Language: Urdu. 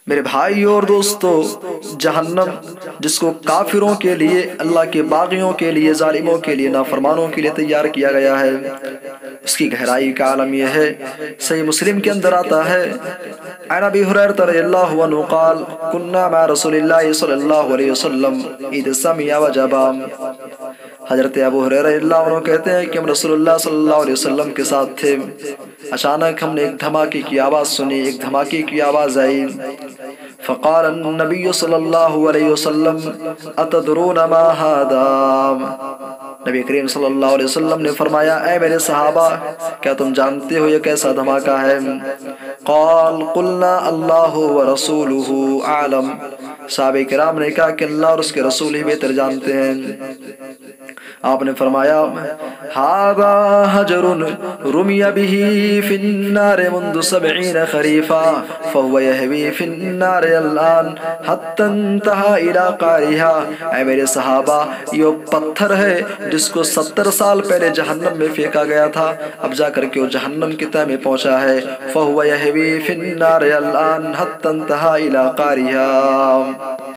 میرے بھائیوں اور دوستو، جہنم جس کو کافروں کے لیے، اللہ کے باغیوں کے لیے، ظالموں کے لیے، نافرمانوں کے لیے تیار کیا گیا ہے، اس کی گہرائی کا عالم یہ ہے۔ صحیح مسلم کے اندر آتا ہے، عن ابی ہریرہ رضی اللہ عنہ قال كنا مع رسول اللہ صلی اللہ علیہ وسلم اذ سمع وجبا۔ حضرت ابو ہریرہ رضی اللہ عنہ کہتے ہیں کہ ہم رسول اللہ صلی اللہ علیہ وسلم کے ساتھ تھے، اچانک ہم نے ایک دھماکے کی آواز سنی، ایک دھماکے کی آواز آئی۔ فقال النبی صلی اللہ علیہ وسلم اتدرون ما ھذا؟ نبی کریم صلی اللہ علیہ وسلم نے فرمایا، اے میرے صحابہ، کیا تم جانتے ہو یہ کیسا دھماکہ ہے؟ قال قلنا اللہ ورسولہ اعلم۔ صحابہ کرام نے کہا کہ اللہ اور اس کے رسول ہی بہتر جانتے ہیں۔ آپ نے فرمایا، ھذا حجر رمی بہ فی النار منذ 70 خریفا فہو یہوی فی النار الآن حتی انتہا الی قعرها۔ اے میرے صحابہ، یہ پتھر ہے جس کو 70 سال پہلے جہنم میں پھینکا گیا تھا، اب جا کر کے وہ جہنم کی تہہ میں پہنچا ہے۔ فہو یہوی فی النار الآن حتی انتہا الی قعرها۔